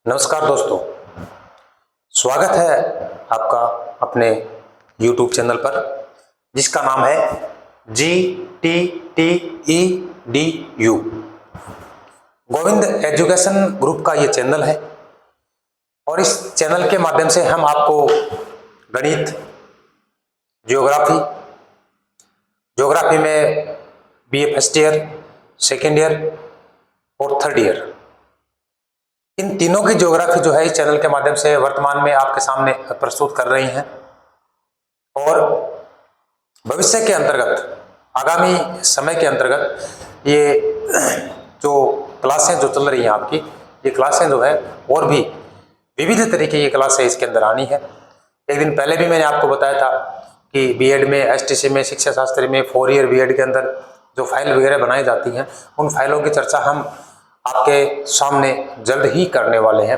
नमस्कार दोस्तों, स्वागत है आपका अपने YouTube चैनल पर जिसका नाम है GTTEDU। गोविंद एजुकेशन ग्रुप का ये चैनल है और इस चैनल के माध्यम से हम आपको गणित, ज्योग्राफी में BA first year, second year और थर्ड ईयर, इन तीनों की ज्योग्राफी जो है इस चैनल के माध्यम से वर्तमान में आपके सामने प्रस्तुत कर रही हैं। और भविष्य के अंतर्गत, आगामी समय के अंतर्गत ये जो क्लासें जो चल रही हैं आपकी, ये क्लासें जो है और भी विविध तरीके की क्लासें इसके अंदर आनी है। एक दिन पहले भी मैंने आपको बताया था कि बीएड में, एसटीसी में, शिक्षा शास्त्री में, 4 ईयर बीएड के अंदर जो फाइल वगैरह बनाई जाती हैं, उन फाइलों की चर्चा हम आपके सामने जल्द ही करने वाले हैं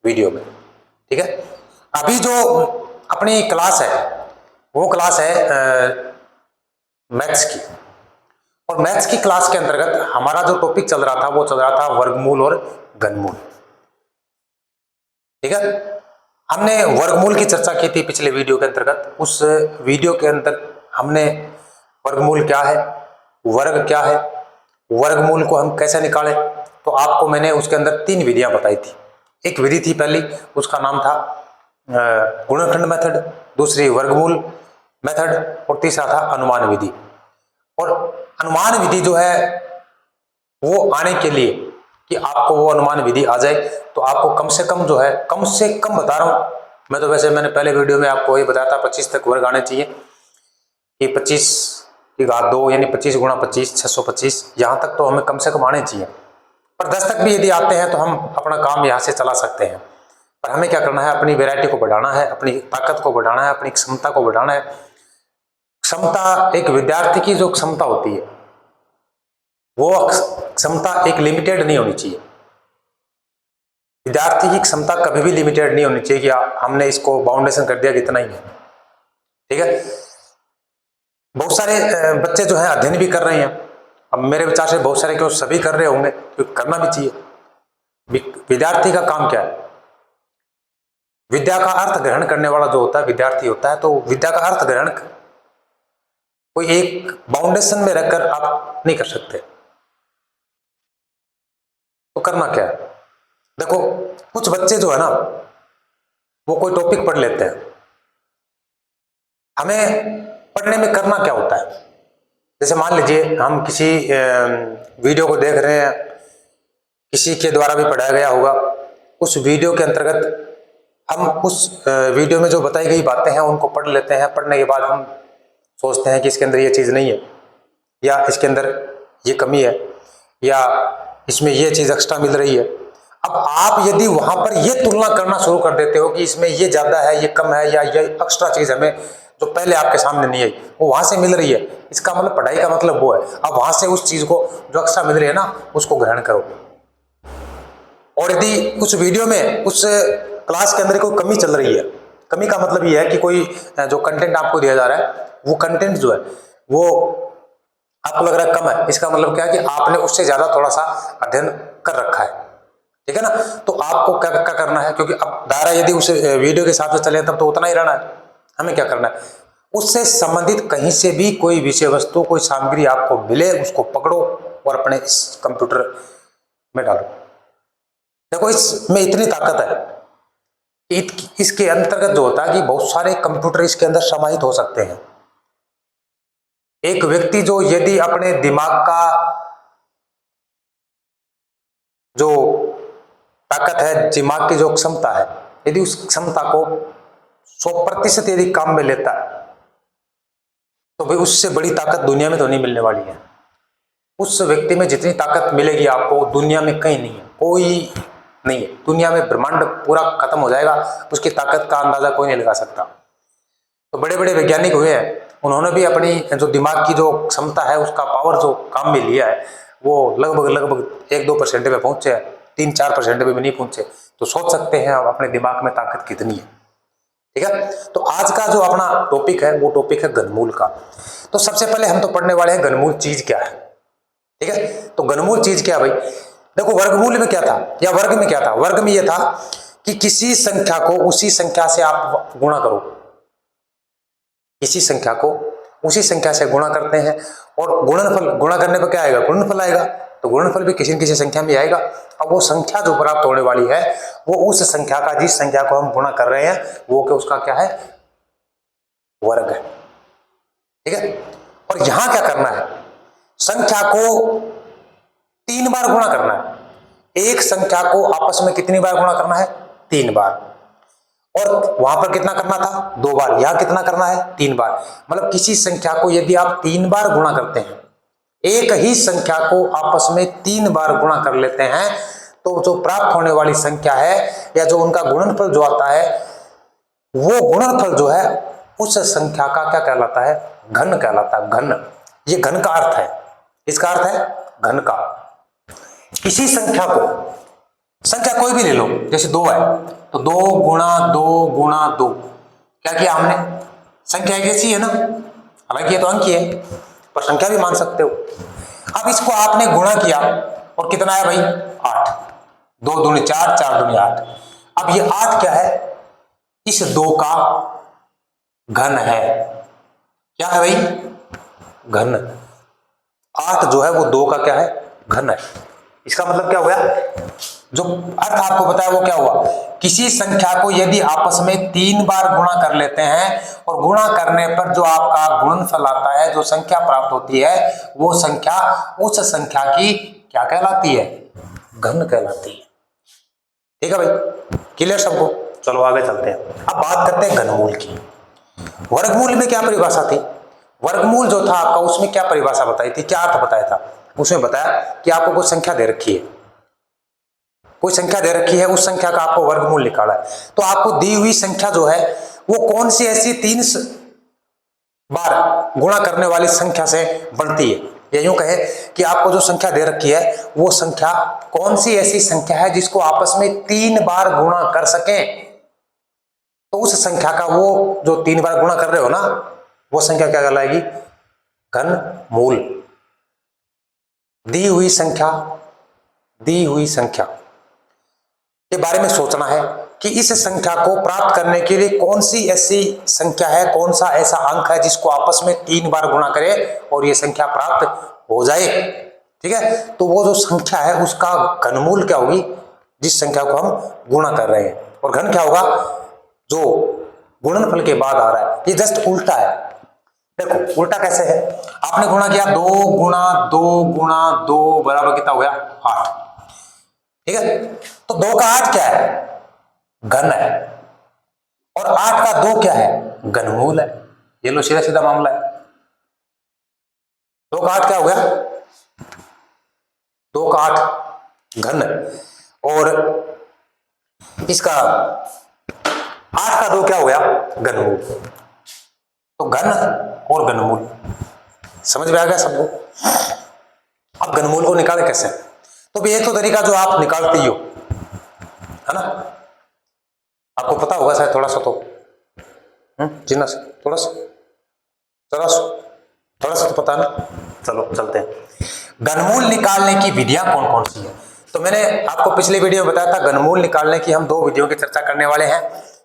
वीडियो में। ठीक है, अभी जो अपनी क्लास है वो क्लास है मैथ्स की, और मैथ्स की क्लास के अंतर्गत हमारा जो टॉपिक चल रहा था वो चल रहा था वर्गमूल और घनमूल। ठीक है, हमने वर्गमूल की चर्चा की थी पिछले वीडियो के अंतर्गत। उस वीडियो के अंदर हमने वर्गमूल क्या है, वर्ग क्या है, वर्गमूल को हम कैसे निकालें, तो आपको मैंने उसके अंदर 3 विधियां बताई थी। एक विधि थी पहली, उसका नाम था गुणनखंड मेथड, दूसरी वर्गमूल मेथड और तीसरा था अनुमान विधि। और अनुमान विधि जो है वो आने के लिए कि आपको वो अनुमान विधि आ जाए तो आपको कम से कम जो है, कम से कम बता रहा हूं मैं, तो वैसे मैंने पहले वीडियो में आपको ये बताया था 25 तक वर्ग आने चाहिए कि 25 की घात 2 यानी 25 गुणा 25 625, यहां तक तो हमें कम से कम आने चाहिए। पर 10 तक भी यदि आते हैं तो हम अपना काम यहां से चला सकते हैं। पर हमें क्या करना है, अपनी वैरायटी को बढ़ाना है, अपनी ताकत को बढ़ाना है, अपनी क्षमता को बढ़ाना है। क्षमता, एक विद्यार्थी की जो क्षमता होती है वो क्षमता एक लिमिटेड नहीं होनी चाहिए। विद्यार्थी की क्षमता कभी भी लिमिटेड नहीं होनी चाहिए कि हमने इसको बाउंडेशन कर दिया कि इतना ही है। ठीक है, बहुत सारे बच्चे जो है अध्ययन भी कर रहे हैं। अब मेरे विचार से बहुत सारे क्यों, सभी कर रहे होंगे, क्योंकि करना भी चाहिए। विद्यार्थी का काम क्या है, विद्या का अर्थ ग्रहण करने वाला जो होता है विद्यार्थी होता है, तो विद्या का अर्थ ग्रहण कोई एक बाउंडेशन में रखकर आप नहीं कर सकते। तो करना क्या है, देखो कुछ बच्चे जो है ना वो कोई टॉपिक पढ़ लेते हैं। हमें पढ़ने में करना क्या होता है, जैसे मान लीजिए हम किसी वीडियो को देख रहे हैं, किसी के द्वारा भी पढ़ाया गया होगा, उस वीडियो के अंतर्गत हम उस वीडियो में जो बताई गई बातें हैं उनको पढ़ लेते हैं। पढ़ने के बाद हम सोचते हैं कि इसके अंदर ये चीज़ नहीं है, या इसके अंदर ये कमी है, या इसमें ये चीज़ एक्स्ट्रा मिल रही है। अब आप यदि वहां पर ये तुलना करना शुरू कर देते हो कि इसमें ये ज़्यादा है, ये कम है, या ये एक्स्ट्रा चीज़ हमें जो पहले आपके सामने नहीं आई वो वहां से मिल रही है, इसका मतलब पढ़ाई का मतलब वो है। अब वहां से उस चीज़ को जो एक्स्ट्रा मिल रही है ना उसको ग्रहण करो। और यदि उस वीडियो में, उस क्लास के अंदर कोई कमी चल रही है, कमी का मतलब ये है कि कोई जो कंटेंट आपको दिया जा रहा है वो कंटेंट जो है वो आपको लग रहा है कम है, इसका मतलब क्या है कि आपने उससे ज्यादा थोड़ा सा अध्ययन कर रखा है। ठीक है ना, तो आपको क्या करना है, क्योंकि अब दायरा यदि उस वीडियो के साथ में चले तब तो उतना ही रहना है। हमें क्या करना है, उससे संबंधित कहीं से भी कोई विषय वस्तु, कोई सामग्री आपको मिले उसको पकड़ो और अपने इस कंप्यूटर में डालो। देखो इसमें इतनी ताकत है, इसके अंतर्गत जो होता है कि बहुत सारे कंप्यूटर इसके अंदर समाहित हो सकते हैं। एक व्यक्ति जो यदि अपने दिमाग का जो ताकत है, दिमाग की जो क्षमता है, यदि उस क्षमता को 100% यदि काम में लेता है तो भाई उससे बड़ी ताकत दुनिया में तो नहीं मिलने वाली है। उस व्यक्ति में जितनी ताकत मिलेगी आपको दुनिया में कहीं नहीं है, कोई नहीं है दुनिया में। ब्रह्मांड पूरा खत्म हो जाएगा, उसकी ताकत का अंदाजा कोई नहीं लगा सकता। तो बड़े बड़े वैज्ञानिक हुए हैं, उन्होंने भी अपनी जो दिमाग की जो क्षमता है, उसका पावर जो काम में लिया है, वो लगभग 1-2% पे पहुंचे हैं, 3-4% पे भी नहीं पहुंचे। तो सोच सकते हैं आप अपने दिमाग में ताकत कितनी है। ठीक है, तो आज का जो अपना टॉपिक है वो टॉपिक है घनमूल का। तो सबसे पहले हम तो पढ़ने वाले हैं घनमूल चीज क्या है। ठीक है, तो घनमूल चीज क्या भाई, देखो वर्गमूल में क्या था या वर्ग में क्या था, वर्ग में यह था कि किसी संख्या को उसी संख्या से आप गुणा करो, किसी संख्या को उसी संख्या से गुणा करते हैं और गुणनफल, गुणा करने पर क्या आएगा, गुणनफल आएगा, तो गुणनफल भी किसी न किसी संख्या में आएगा। अब वो संख्या जो प्राप्त होने वाली है वो उस संख्या का, जिस संख्या को हम गुणा कर रहे हैं वो क्या, उसका क्या है, वर्ग है। ठीक है, और यहां क्या करना है, संख्या को 3 बार गुणा करना है। एक संख्या को आपस में कितनी बार गुणा करना है, 3 बार, और वहां पर कितना करना था, 2 बार, यहां कितना करना है, 3 बार। मतलब किसी संख्या को यदि आप 3 बार गुणा करते हैं, एक ही संख्या को आपस में 3 बार गुणा कर लेते हैं, तो जो प्राप्त होने वाली संख्या है या जो उनका गुणनफल जो आता है, वो गुणनफल जो है उस संख्या का क्या कहलाता है, घन कहलाता है, घन। ये घन का अर्थ है, इसका अर्थ है घन का। किसी संख्या को, संख्या कोई भी ले लो, जैसे 2 है तो 2 गुणा 2 गुणा 2, क्या किया हमने, संख्या जैसी है ना, हालांकि ये तो अंक ही है पर संख्या भी मान सकते हो। अब इसको आपने गुणा किया और कितना है भाई, 8, 2 दूनी 4, 4 दूनी 8। अब ये 8 क्या है, इस 2 का घन है, क्या है भाई, घन। 8 जो है वो 2 का क्या है, घन है। इसका मतलब क्या हुआ, जो अर्थ आपको बताया वो क्या हुआ, किसी संख्या को यदि आपस में 3 बार गुणा कर लेते हैं और गुणा करने पर जो आपका गुणनफल आता है, जो संख्या प्राप्त होती है, वो संख्या उस संख्या की क्या कहलाती है, घन कहलाती है। ठीक है भाई, क्लियर सबको, चलो आगे चलते हैं। अब बात करते हैं घनमूल की। वर्गमूल में क्या परिभाषा थी, वर्गमूल जो था आपका उसमें क्या परिभाषा बताई थी, क्या अर्थ बताया था, उसमें बताया कि आपको कोई संख्या दे रखी है, कोई संख्या दे रखी है, उस संख्या का आपको वर्गमूल निकाला है, तो आपको दी हुई संख्या जो है वो कौन सी ऐसी 3 बार गुणा करने वाली संख्या से बनती है, या यूं कहे कि आपको जो संख्या दे रखी है वो संख्या कौन सी ऐसी संख्या है जिसको आपस में 3 बार गुणा कर सके, तो उस संख्या का वो जो 3 बार गुणा कर रहे हो ना, वो संख्या क्या कहलाएगी, घनमूल। दी हुई संख्या, दी हुई संख्या के बारे में सोचना है कि इस संख्या को प्राप्त करने के लिए कौन सी ऐसी संख्या है, कौन सा ऐसा अंक है जिसको आपस में 3 बार गुणा करे और ये संख्या प्राप्त हो जाए। ठीक है, तो वो जो संख्या है उसका घनमूल क्या होगी, जिस संख्या को हम गुणा कर रहे हैं, और घन क्या होगा, जो गुणनफल के बाद आ रहा है। ये जस्ट उल्टा है, देखो उल्टा कैसे है, आपने गुणा किया 2 गुणा 2 गुणा 2 बराबर कितना हो गया, 8। ठीक है, तो 2 का 8 क्या है, घन है, और 8 का 2 क्या है, घनमूल है। ये लो सीधा सीधा मामला है। 2 का 8 क्या हो गया, 2 का 8 घन, और इसका 8 का 2 क्या हो गया, घनमूल। तो घन और घनमूल समझ में आ गया सबको। अब घनमूल को निकाले कैसे, तो भी एक तो तरीका जो आप निकालते ही हो, है ना, आपको पता होगा शायद थोड़ा सा, तो जिन्ना से थोड़ा सा तो पता ना। चलो चलते हैं। घनमूल निकालने की विधियां कौन कौन सी है, तो मैंने आपको पिछले वीडियो में बताया था घनमूल निकालने की हम 2 विधियों की चर्चा करने वाले हैं,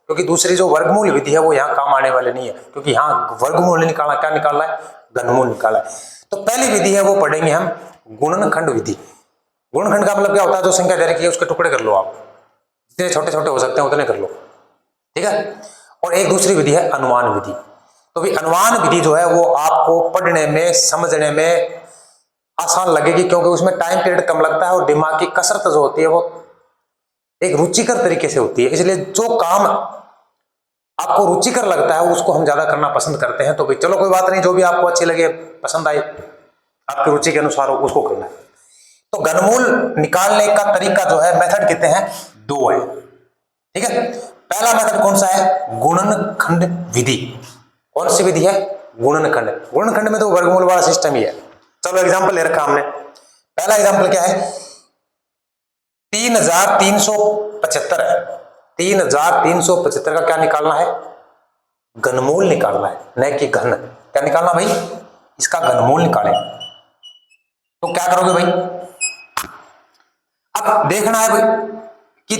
क्योंकि दूसरी जो वर्गमूल विधि है वो यहाँ काम आने वाले नहीं है, क्योंकि यहाँ वर्गमूल निकालना, क्या निकालना है, घनमूल निकाला है। तो पहली विधि है वो पढ़ेंगे हम गुणनखंड विधि। गुणनखंड का मतलब क्या होता है, जो संख्या दे रखी है उसके टुकड़े कर लो, आप जितने छोटे छोटे हो सकते हैं उतने कर लो। ठीक है, और एक दूसरी विधि है अनुमान विधि। तो भी अनुमान विधि जो है वो आपको पढ़ने में, समझने में आसान लगेगी, क्योंकि उसमें टाइम पीरियड कम लगता है और दिमाग की कसरत जो होती है वो एक रुचिकर तरीके से होती है। इसलिए जो काम आपको रुचिकर लगता है उसको हम ज्यादा करना पसंद करते हैं। तो भाई चलो कोई बात नहीं, जो भी आपको अच्छी लगे, पसंद आए, आपकी रुचि के अनुसार हो, उसको करना है। तो घनमूल निकालने का तरीका जो है, मेथड कहते हैं, 2 है। ठीक है, पहला मेथड कौन सा है, गुणनखंड विधि। कौन सी विधि है, गुणनखंड। गुणनखंड में तो वर्गमूल वाला सिस्टम ही है। चलो एग्जांपल ले रखा हमने, पहला एग्जांपल क्या है, 3375 है। 3375 का क्या निकालना है, घनमूल निकालना है, न कि घन। क्या निकालना भाई, इसका घनमूल निकालें। तो क्या करोगे भाई, अब देखना है कि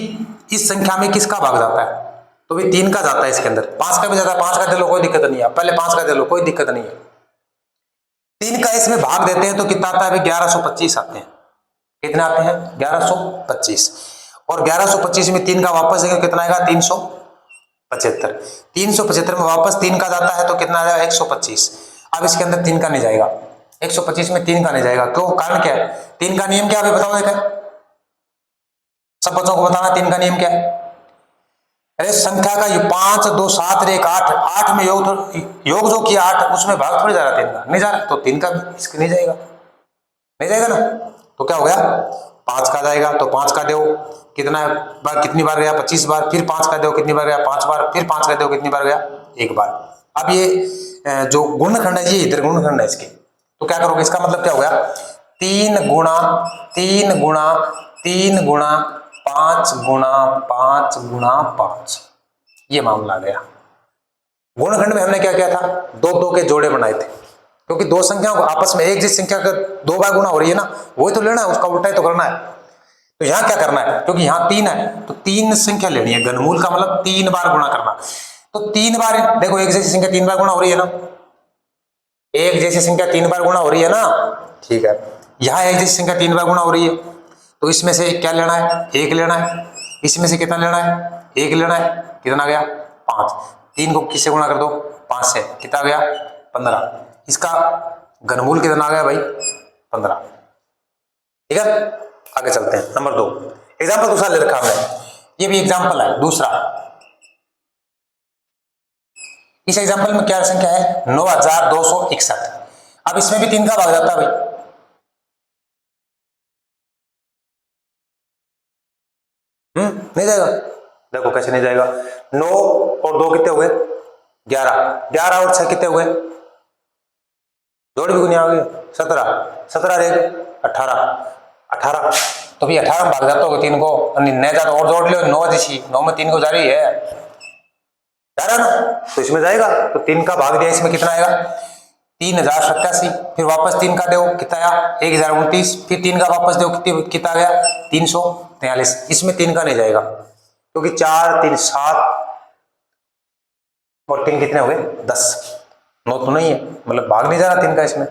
इस संख्या में किसका भाग जाता है, तो भी 3 का जाता है इसके अंदर, 5 का भी जाता है, 5 का दे लो कोई दिक्कत नहीं है, पहले 5 का दे लो कोई दिक्कत नहीं है। 3 का इसमें भाग देते हैं तो कितना आता है, 1125 आते हैं। कितने आते हैं, 1125, और 1125 में 3 का वापस देंगे कितना आएगा, 375। 375 में वापस 3 का जाता है तो कितना आ जाएगा, 125। अब इसके अंदर 3 का नहीं जाएगा, 125 में 3 का नहीं जाएगा, क्यों, कारण क्या है, 3 का नियम क्या है बताओ, देखा सब बच्चों को बताना 3 का नियम क्या है। अरे संख्या का 5 2 7 1 8, 8 में योग जो किया 8, उसमें भाग थोड़ी जा रहा 3 का, नहीं जा रहा, तो 3 का भी इसके नहीं जाएगा, नहीं जाएगा ना, तो क्या हो गया, 5 का जाएगा, तो 5 का दो कितना बार, कितनी बार गया, 25 बार, फिर 5 का दो कितनी बार गया, 5 बार, फिर 5 का दो कितनी बार गया, 1 बार। अब ये जो गुणनखंड है, ये इधर गुणनखंड है इसके, तो क्या करोगे, इसका मतलब क्या हो गया, 3 गुणा 3 गुणा 3 गुणा 5 गुणा 5 गुणा 5, ये मामला आ गया। गुणनखंड में हमने क्या किया था, 2 के जोड़े बनाए थे, क्योंकि दो संख्याओं को आपस में एक जिस संख्या का 2 बार गुणा हो रही है ना, वही तो लेना है, उसका उल्टा ही तो करना है। तो यहां क्या करना है, क्योंकि यहां 3 है तो 3 संख्या लेनी है, घनमूल का मतलब 3 बार गुणा करना। तो 3 बार देखो, एक जैसी संख्या 3 बार गुणा हो रही है ना, एक जैसी संख्या 3 बार गुणा हो रही है ना, ठीक है, यहां एक जैसी संख्या 3 बार गुणा हो रही है, तो इसमें से क्या लेना है, 1 लेना है, इसमें से कितना लेना है, 1 लेना है, कितना गया 5, 3 को किससे गुणा कर दो, 5 से, कितना गया 15, इसका घनमूल कितना आ गया भाई, 15। ठीक है, आगे चलते हैं, नंबर 2 एग्जाम्पल दूसरा ले रखा हमने, ये भी एग्जाम्पल है दूसरा। इस एग्जाम्पल में क्या संख्या है, 9261। अब इसमें भी 3 का भाग जाता है भाई, नहीं जाएगा, देखो कैसे नहीं जाएगा, 9 और 2 कितने हुए, 11, 11 और 6 कितने हुए, जोड़ भी नहीं आ गए, 17, 17 देख 18, 18, तो भी 18 में भाग जाता होगा 3 को, नहीं जाता और जोड़ लो, 9 जैसी 9 में 3 को जा रही है, जा रहा ना, तो इसमें जाएगा, तो 3 का भाग दिया, इसमें कितना आएगा, 3087, फिर वापस 3 का दो कितना आया, 1029, फिर 3 का वापस दो कितना गया, 343, इसमें 3 का नहीं जाएगा, क्योंकि 4 3 7 और 3 कितने हो गए 10, 9 तो नहीं है, मतलब भाग नहीं जा रहा 3 का इसमें,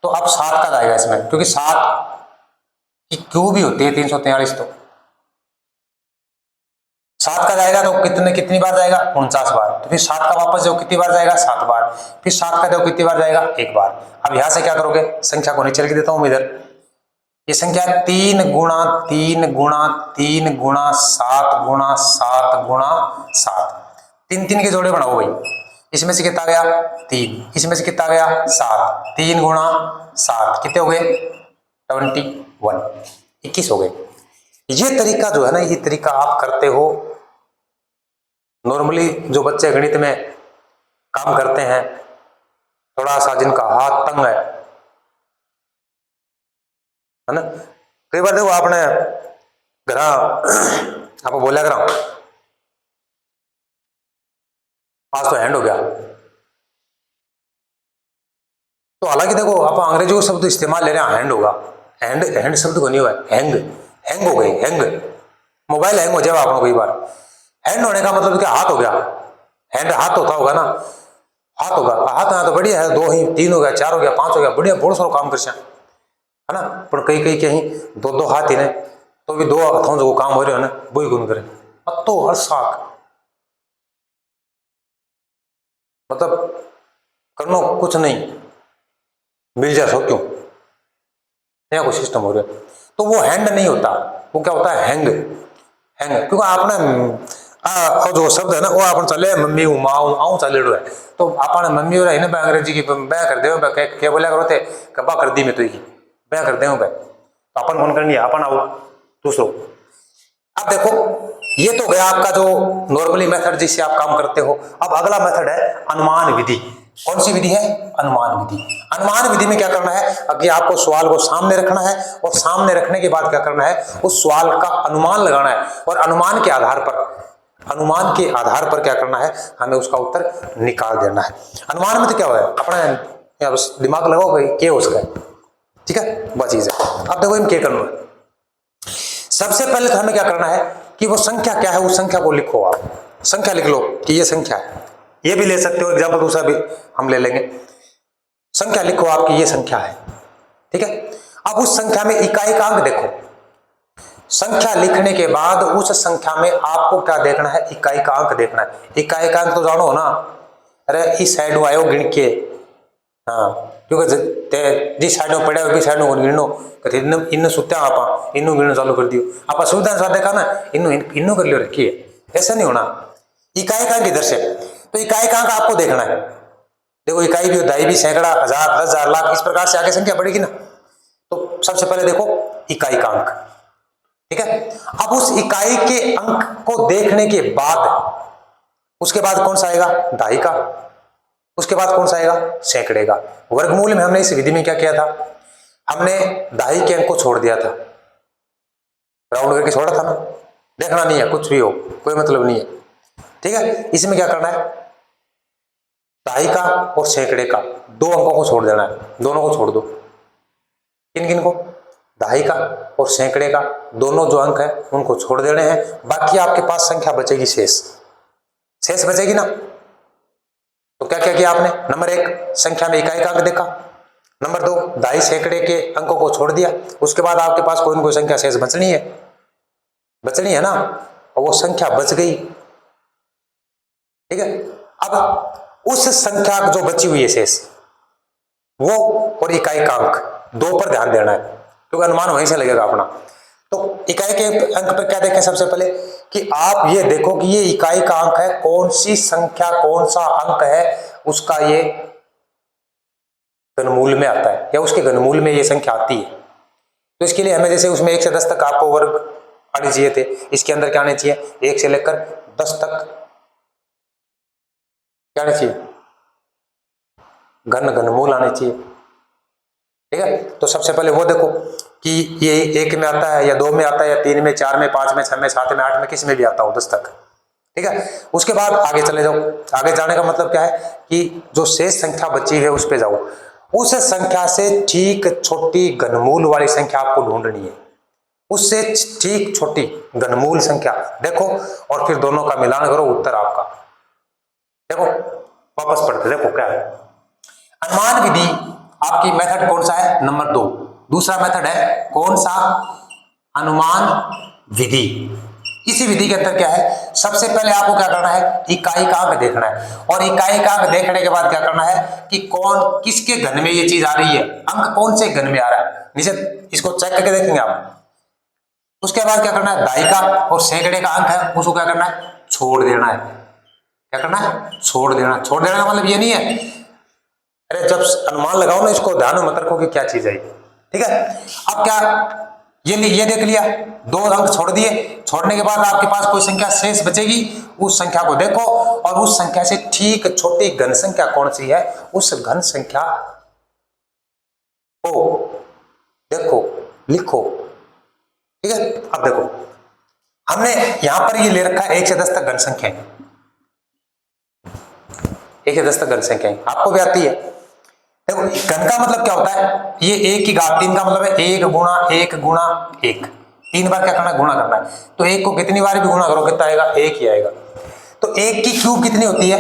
तो अब 7 का जाएगा इसमें, क्योंकि 7 की क्यों भी होती है 343, तो 7 का जाएगा तो कितनी बार जाएगा, 49 बार, तो फिर 7 का वापस जाओ कितनी बार जाएगा, 7 बार, फिर 7 का जाओ कितनी बार जाएगा, 1 बार। अब यहां से क्या करोगे, संख्या को नीचे लिख देता हूं इधर, ये संख्या 3 गुणा 3 गुणा 3 गुणा 7 गुणा 7 गुणा 7, 3 के जोड़े बनाओ भाई, इसमें से कितना गया 3, इसमें से कितना गया 7, 3 गुणा 7 कितने हो गए 21 हो गए। ये तरीका जो है ना, ये तरीका आप करते हो नॉर्मली, जो बच्चे गणित में काम करते हैं, थोड़ा सा जिनका हाथ तंग है ना, कई बार देखो आपने घर आपको बोला करा आज तो हैंड हो गया, तो हालांकि देखो आप अंग्रेजी को शब्द इस्तेमाल ले रहे हैं, हैंड होगा, हैंड शब्द को नहीं हुआ है, हैंग हो गई, हैंग मोबाइल हैंग हो जाएगा आपको कई बार, हैंड होने का मतलब क्या, हाथ हो गया, हैंड हाथ होता होगा ना, हाथ होगा, हाथ है तो बढ़िया है, 2 ही 3 हो गया, 4 हो गया, 5 हो गया, बढ़िया बहुत सारा काम कर है ना, पर कई कहीं 2 हाथ ही ने, तो भी 2 हाथों जो काम हो रहे हो ना, वो ही गुण करे, अब तो हर साख मतलब करनो कुछ नहीं मिल जाए सो क्यों, नया कोई सिस्टम हो रहा है, तो वो हैंड नहीं होता, वो क्या होता है हैंग, क्योंकि आपने जो शब्द है ना, वो अपन चले मम्मी हूँ माँ हूँ आऊँ चले है, तो अपन मम्मी हो रहा है ना अंग्रेजी की बया कर दे, क्या बोला करो थे कबा कर दी मैं तो ही बया कर दे, तो अपन कौन करनी है, अपन आओ दूसरों। अब देखो ये तो गया आपका जो नॉर्मली मेथड जिससे आप काम करते हो, अब अगला मेथड है अनुमान विधि। कौन सी विधि है, अनुमान विधि। अनुमान विधि में क्या करना है, अगर आपको सवाल को सामने रखना है और सामने रखने के बाद क्या करना है, उस सवाल का अनुमान लगाना है और अनुमान के आधार पर क्या करना है, हमें उसका उत्तर निकाल देना है। अनुमान में तो क्या हुआ है, अपना दिमाग लगाओ क्या उसका, ठीक है, वह चीज है। अब देखो इन क्या करना है, सबसे पहले तो हमें क्या करना है कि वो संख्या क्या है, उस संख्या को लिखो। आप संख्या लिख लो कि ये संख्या है। ये भी ले सकते हो, एग्जाम्पल दूसरा भी हम ले लेंगे। संख्या लिखो आपकी ये संख्या है, ठीक है। अब उस संख्या में इकाई का अंक देखो। संख्या लिखने के बाद उस संख्या में आपको क्या देखना है, इकाई का अंक देखना है। इकाई का अंक तो जानो ना, अरे इस साइड आयो गिन के, हाँ, क्योंकि जिस साइड में पड़े हो साइड में गिनो, इन सुत्या आप इनू गिनना चालू कर दियो। आप सुविधा से देखा ना, इनू कर लियो रखिए, ऐसा नहीं होना। इकाई का अंक इधर से, तो इकाई का अंक आपको देखना है। देखो इकाई भी, दहाई भी, सैकड़ा, हजार, 10,000, लाख, इस प्रकार से आगे संख्या बढ़ेगी ना। तो सबसे पहले देखो इकाई का अंक, ठीक है। अब उस इकाई के अंक को देखने के बाद उसके बाद कौन सा आएगा, दहाई का, उसके बाद कौन सा आएगा, सैकड़े का। वर्गमूल में हमने इस विधि में क्या किया था, हमने दहाई के अंक को छोड़ दिया था, राउंड करके छोड़ा था ना। देखना नहीं है, कुछ भी हो कोई मतलब नहीं है, ठीक है। इसमें क्या करना है, दहाई का और सैकड़े का दो अंकों को छोड़ देना है, दोनों को छोड़ दो। किन किन को, दहाई का और सैकड़े का दोनों जो अंक है उनको छोड़ देने हैं। बाकी आपके पास संख्या बचेगी शेष बचेगी ना। तो क्या क्या किया आपने, नंबर 1 संख्या में इकाई का अंक देखा, नंबर 2 दहाई सैकड़े के अंकों को छोड़ दिया। उसके बाद आपके पास कोई न कोई संख्या शेष बचनी है ना, और वो संख्या बच गई, ठीक है। अब उस संख्या जो बची हुई है शेष, वो और इकाई का अंक दो पर ध्यान देना है, क्योंकि अनुमान वहीं से लगेगा अपना। तो इकाई के अंक पर क्या देखें, सबसे पहले कि आप ये देखो कि ये इकाई का अंक है, कौन सी संख्या कौन सा अंक है उसका ये घनमूल में आता है, या उसके घनमूल में ये संख्या आती है। तो इसके लिए हमें जैसे उसमें 1 से 10 तक आपको वर्ग आने चाहिए थे, इसके अंदर क्या आने चाहिए, 1 से लेकर 10 तक क्या आने चाहिए, घनमूल आने चाहिए, ठीक है। तो सबसे पहले वो देखो कि ये 1 में आता है, या 2 में आता है, या 3 में, 4 में, 5 में, 6 में, 7 में, 8 में, किस में भी आता हो 10 तक, ठीक है। उसके बाद आगे चले जाओ। आगे जाने का मतलब क्या है कि जो शेष संख्या बची है उस पे जाओ। उस संख्या से ठीक छोटी घनमूल वाली संख्या आपको ढूंढनी है, उससे ठीक छोटी घनमूल संख्या देखो, और फिर दोनों का मिलान करो, उत्तर आपका देखो। वापस पढ़ते देखो क्या है, अनुमान विधि आपकी मेथड कौन सा है, नंबर 2। दूसरा मेथड है कौन सा, अनुमान विधि। इसी विधि के अंदर क्या है, सबसे पहले आपको क्या करना है, इकाई का अंक देखना है, और इकाई का अंक देखने के बाद क्या करना है कि कौन किसके घन में ये चीज आ रही है, अंक कौन से घन में आ रहा है, नीचे इसको चेक करके देखेंगे आप। उसके बाद क्या करना है, दहाई का और सैकड़े का अंक है, उसको क्या करना है, छोड़ देना है। क्या करना है, छोड़ देना। छोड़ देने का मतलब ये नहीं है, अरे जब अनुमान लगाओ ना, इसको ध्यान में मत रखो कि क्या चीज है, ठीक है। अब क्या, ये देख लिया, 2 अंक छोड़ दिए, छोड़ने के बाद आपके पास कोई संख्या शेष बचेगी, उस संख्या को देखो, और उस संख्या से ठीक छोटी घन संख्या कौन सी है, उस घन संख्या को देखो, लिखो, ठीक है। अब देखो हमने यहां पर ये ले रखा है 1 से 10 तक घन संख्या, 1 से 10 तक घन संख्या आपको भी आती है। देखो घन का मतलब क्या होता है, ये 1 की घात 3 का मतलब है 1 गुणा 1 गुणा 1, 3 बार क्या करना है, गुणा करना है। तो 1 को कितनी बार भी गुणा करो कितना आएगा, 1 ही आएगा। तो 1 की क्यूब कितनी होती है,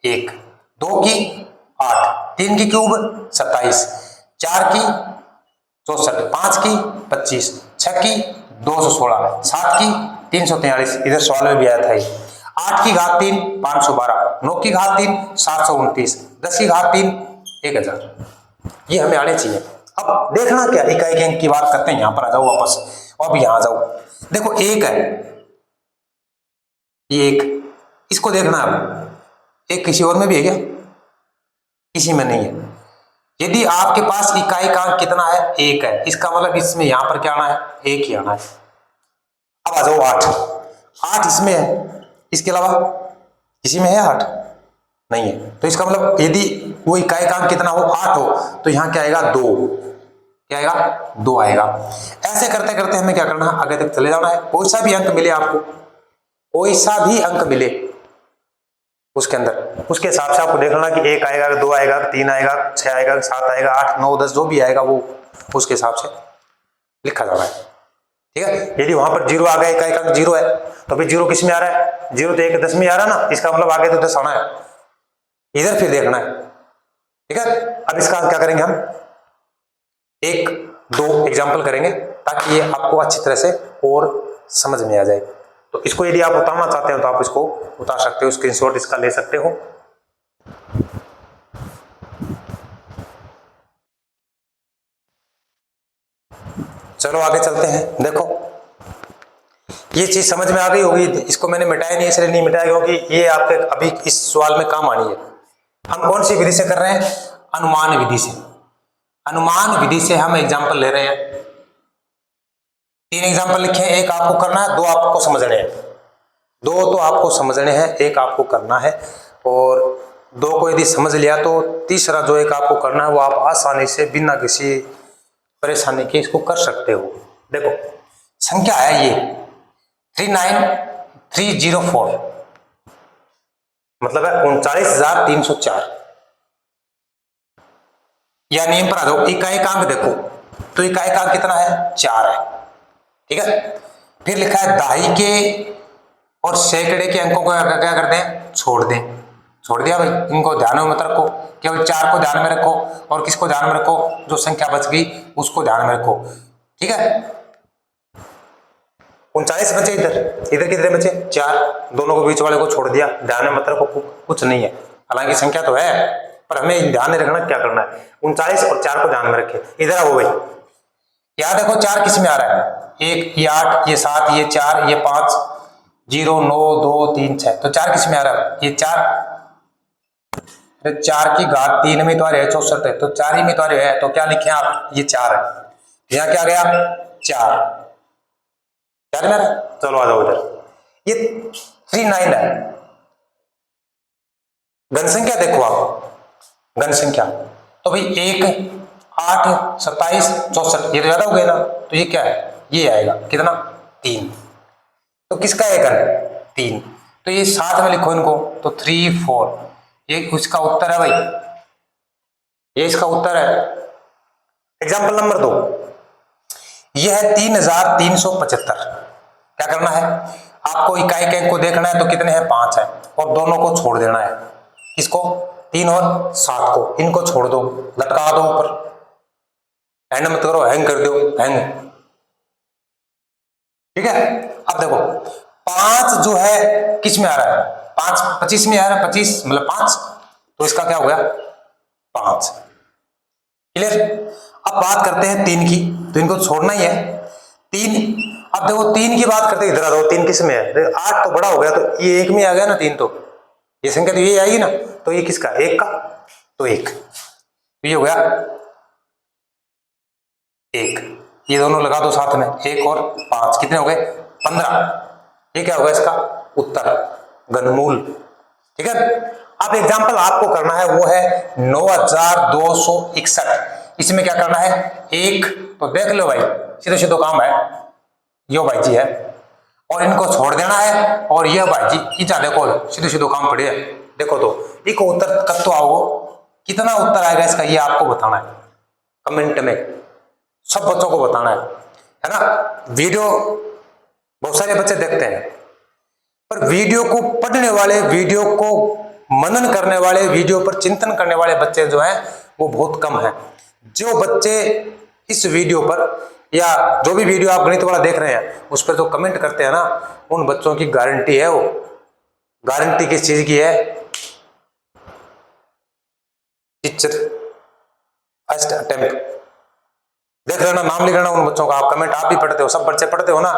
1, 2 की 8, 3 की क्यूब 27, 4 की 64, 5 की 25, 6 की 216, 7 की 343, इधर सवाल में भी आया था ये। 8 की घात 3 512, 9 की घात 3 729, 10 की घात 3 1000, ये हमें आने चाहिए। अब देखना क्या, इकाई के अंक की बात करते हैं, यहां पर आ जाओ वापस, अब यहां जाओ, देखो 1 है, ये 1, इसको देखना अब 1 किसी और में भी है क्या, किसी में नहीं है। यदि आपके पास इकाई का अंक कितना है, 1 है, इसका मतलब इसमें यहां पर क्या आना है, 1 ही आना है। अब आ जाओ 8 इसमें है, इसके अलावा किसी में है 8 नहीं है। तो इसका मतलब यदि वो इकाई का अंक कितना हो, 8 हो, तो यहां क्या आएगा, 2, क्या आएगा, 2 आएगा। ऐसे करते करते हमें क्या करना है, आगे तक चले जाना है। कोई सा भी अंक मिले आपको, कोई सा भी अंक मिले उसके अंदर, उसके हिसाब से आपको देखना कि 1 आएगा, 2 आएगा, 3 आएगा, 6 आएगा, 7 आएगा, 8 9 10 जो भी आएगा वो उसके हिसाब से लिखा जाना है, ठीक है। यदि वहां पर 0 आ गया, इकाई का 0 है, तो अभी 0 किस में आ रहा है? 0 तो 1 10 में आ रहा है ना, इसका मतलब आगे तो 10 आना है, इधर फिर देखना है। ठीक है। अब इसका क्या करेंगे हम, 1-2 एग्जाम्पल करेंगे ताकि ये आपको अच्छी तरह से और समझ में आ जाए। तो इसको यदि आप उतारना चाहते हो तो आप इसको उतार सकते हो, स्क्रीनशॉट इसका ले सकते हो। चलो आगे चलते हैं। देखो ये चीज समझ में आ गई होगी, इसको मैंने मिटाया नहीं, इसलिए नहीं मिटाया क्योंकि ये आपके अभी इस सवाल में काम आनी है। हम कौन सी विधि से कर रहे हैं? अनुमान विधि से। अनुमान विधि से हम एग्जाम्पल ले रहे हैं। 3 एग्जाम्पल लिखे हैं, एक आपको करना है, 2 आपको समझने हैं। 2 तो आपको समझने हैं, एक आपको करना है। और 2 को यदि समझ लिया तो तीसरा जो एक आपको करना है वो आप आसानी से बिना किसी परेशानी के इसको कर सकते हो। देखो संख्या है ये 39304, मतलब है 39,304। या नियम पर आ जाओ, इकाई अंक देखो तो इकाई अंक कितना है? 4 है। ठीक है। फिर लिखा है दहाई के और सैकड़े के अंकों को क्या करते हैं? छोड़ दें। छोड़ दिया भाई, इनको ध्यान में मत रखो, केवल 4 को ध्यान में रखो। और किसको ध्यान में रखो? जो संख्या बच गई उसको ध्यान में रखो। ठीक है। 39 बचे, इधर कितने बचे? 4, दोनों को बीच वाले को छोड़ दिया, ध्यान में मत रखो, कुछ नहीं है। हालांकि संख्या तो है पर हमें ध्यान नहीं रखना क्या करना है। 39 और 4 को ध्यान में रखे। इधर आओ भाई, क्या देखो 4 किस में आ रहा है? 1, ये 8, ये 7, ये 4, ये 5, 0 9 2 3 6, तो 4 किस में आ रहा है? ये 4, 4 की घात 3 में तो आ रहा है 64 है, तो 4 ही में तो आ रहा है, तो क्या लिखे आप? ये 4 है। यहाँ क्या गया? 4 में। चलो आ जाओ इधर, ये 39 है। घन संख्या देखो आप, घन संख्या तो भाई 1 8 27 64, ये तो ज्यादा हो गया ना, तो ये क्या है? ये आएगा कितना? 3। तो किसका है घन? 3। तो ये साथ में लिखो इनको, तो 3 4, ये उसका उत्तर है भाई, ये इसका उत्तर है। एग्जाम्पल नंबर 2, यह है 3375। क्या करना है आपको? इकाई के अंक को देखना है, तो कितने हैं? 5 है, और दोनों को छोड़ देना है। किसको? 3 और 7 को, इनको छोड़ दो, लटका दो ऊपर, हैंग मत करो, हैंग कर दो, हैंग। ठीक है। अब देखो 5 जो है किस में आ रहा है? 5 25 में आ रहा है, 25 मतलब 5, तो इसका क्या हो गया? 5। क्लियर। अब बात करते हैं 3 की, तो इनको छोड़ना ही है 3। अब देखो 3 की बात करते हैं, इधर आ जाओ, 3 किस में है? 8 तो बड़ा हो गया, तो ये 1 में आ गया ना 3, तो ये संख्या तो ये आएगी ना, तो ये किसका? 1 का, तो 1, तो ये हो गया 1। ये दोनों लगा दो साथ में, 1 और 5 कितने हो गए? 15। ये क्या होगा इसका उत्तर? घनमूल। ठीक है। अब एग्जाम्पल आपको करना है वो है 9261। इसमें क्या करना है? 1 तो देख लो भाई, सीधे सीधे काम है, यो भाई जी है, और इनको छोड़ देना है, और यह भाई जी इजा देखो सीधे सीधे काम पड़े है। देखो तो इको उत्तर कब तो आओ, कितना उत्तर आएगा इसका ये आपको बताना है कमेंट में, सब बच्चों को बताना है ना। वीडियो बहुत सारे बच्चे देखते हैं, पर वीडियो को पढ़ने वाले, वीडियो को मनन करने वाले, वीडियो पर चिंतन करने वाले बच्चे जो हैं वो बहुत कम हैं। जो बच्चे इस वीडियो पर या जो भी वीडियो आप गणित वाला देख रहे हैं उस पर जो कमेंट करते हैं ना, उन बच्चों की गारंटी है, वो गारंटी किस चीज की है? Teacher first attempt. देख लेना, नाम लिख लेना उन बच्चों का। आप कमेंट आप भी पढ़ते हो, सब बच्चे पढ़ते हो ना,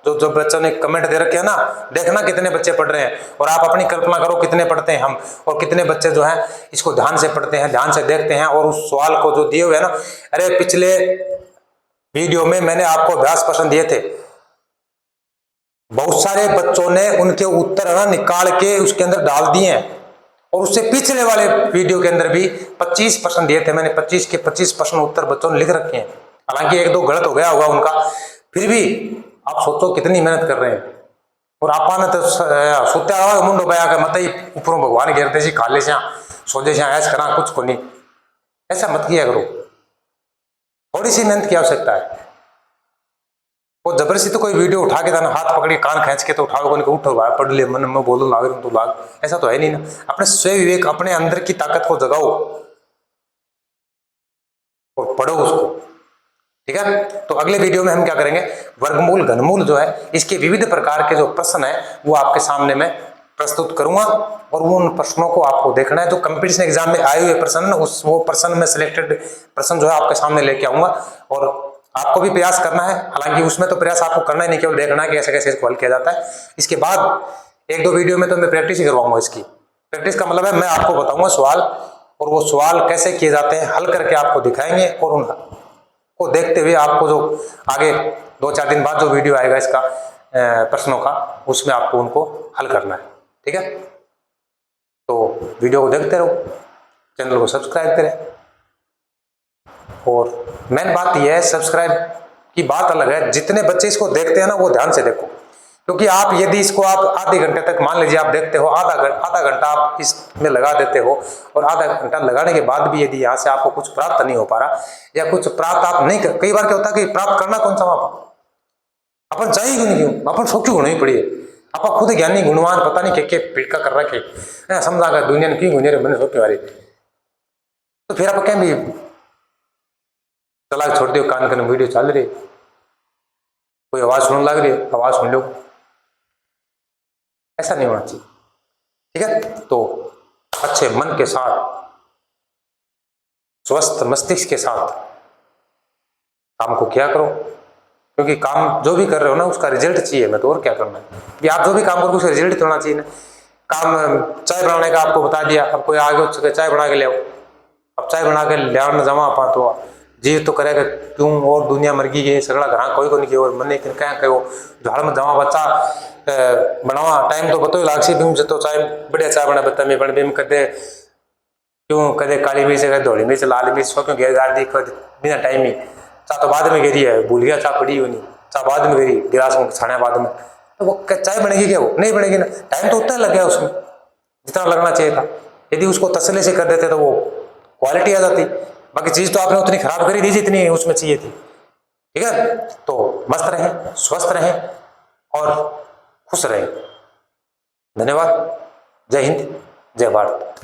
जो बच्चों ने कमेंट दे रखे है ना, देखना कितने बच्चे पढ़ रहे हैं, और आप अपनी कल्पना करो कितने पढ़ते हैं हम, और कितने बच्चे जो हैं इसको ध्यान से पढ़ते हैं, ध्यान से देखते हैं, और उस सवाल को जो दिए हुए है ना, अरे पिछले वीडियो में मैंने आपको अभ्यास प्रश्न दिए थे, बहुत सारे बच्चों ने उनके उत्तर ना निकाल के उसके अंदर डाल दिए हैं, और उससे पिछले वाले वीडियो के अंदर भी 25 प्रश्न दिए थे मैंने, 25 के 25 प्रश्न उत्तर बच्चों ने लिख रखे हैं। हालांकि 1-2 गलत हो गया होगा उनका, फिर भी आप सोचो कितनी मेहनत कर रहे हैं। और आपने तो सोचा मुंडो बया के मत ही ऊपरों भगवान घेरते जी खाले से सोचे से ऐसा करा कुछ को नहीं, ऐसा मत किया करो, थोड़ी सी मेहनत की आवश्यकता है। वो जबरदस्ती तो कोई वीडियो उठा के था ना, हाथ पकड़ के कान खींच के तो उठाओ को उठो भाई पढ़ ले, मन में बोलो लाग तो लाग, ऐसा तो है नहीं ना। अपने स्वयं विवेक, अपने अंदर की ताकत को जगाओ और पढ़ो उसको, ठीक है। तो अगले वीडियो में हम क्या करेंगे, वर्गमूल घनमूल जो है इसके विविध प्रकार के जो प्रश्न है वो आपके सामने मैं प्रस्तुत करूंगा, और वो उन प्रश्नों को आपको देखना है जो कंपटीशन एग्जाम में आए हुए प्रश्न, उस वो प्रश्न में सिलेक्टेड प्रश्न जो है आपके सामने लेके आऊंगा, और आपको भी प्रयास करना है। हालांकि उसमें तो प्रयास आपको करना ही नहीं, केवल देखना है कि ऐसे कैसे इसको हल किया जाता है। इसके बाद एक दो वीडियो में तो मैं प्रैक्टिस ही करवाऊंगा इसकी। प्रैक्टिस का मतलब है मैं आपको बताऊंगा सवाल, और वो सवाल कैसे किए जाते हैं हल करके आपको दिखाएंगे, और उन को देखते हुए आपको जो आगे 2-4 दिन बाद जो वीडियो आएगा इसका प्रश्नों का, उसमें आपको उनको हल करना है, ठीक है। तो वीडियो को देखते रहो, चैनल को सब्सक्राइब करें, और मेन बात यह है सब्सक्राइब की बात अलग है, जितने बच्चे इसको देखते हैं ना वो ध्यान से देखो, क्योंकि आप यदि इसको आप आधे घंटे तक मान लीजिए आप देखते हो, आधा घंटा आप इसमें लगा देते हो, और आधा घंटा लगाने के बाद भी यदि यहाँ से आपको कुछ प्राप्त नहीं हो पा रहा, या कुछ प्राप्त आप नहीं कर, कई बार क्या होता है कि प्राप्त करना कौन सा अपन चाहिए क्यों नहीं, क्यों अपन सोचू गुण ही पड़ी आप खुद ज्ञानी गुणवान पता नहीं के पिटका कर रखे समझा कर दुनिया में क्यों गुने मैंने सोचे वाले, तो फिर आप क्या भी चला छोड़ दियो, कान करने वीडियो चल रही, कोई आवाज सुनने लग रही है, आवाज सुन लो, ऐसा नहीं होना चाहिए, ठीक है। तो अच्छे मन के साथ, स्वस्थ मस्तिष्क के साथ काम को क्या करो, क्योंकि काम जो भी कर रहे हो ना उसका रिजल्ट चाहिए, मैं तो और क्या करना है कि आप जो भी काम करो उसका रिजल्ट तो होना चाहिए ना। काम चाय बनाने का आपको बता दिया, अब कोई आगे उसके चाय बना के ले आओ, अब चाय बना के ले आओ जमा पा तो जी तो करेगा क्यों, और दुनिया मरगी गई सगड़ा घर कोई को नहीं किया, और मन क्या कहो झाड़ में जमा बच्चा बनावा टाइम तो बतो लाग सी बीम से तो चाय बढ़िया चाय बना बता में बीम कदे क्यों कदे काली मिर्च कदे धोली मिर्च लाल मिर्च सो क्यों घेर गाड़ दी बिना टाइम ही, चाह तो बाद में गिरी है भूल गया, चाह पड़ी हुई नहीं, चाह बाद में गिरी गिलास में छाने बाद में, तो वो चाय बनेगी क्या, वो नहीं बनेगी ना, टाइम तो उतना लग गया उसमें जितना लगना चाहिए था। यदि उसको तसल्ली से कर देते तो वो क्वालिटी आ जाती, बाकी चीज तो आपने उतनी खराब करी दी जितनी उसमें चाहिए थी, ठीक है। तो मस्त रहें, स्वस्थ रहें और खुश रहें। धन्यवाद। जय हिंद, जय भारत।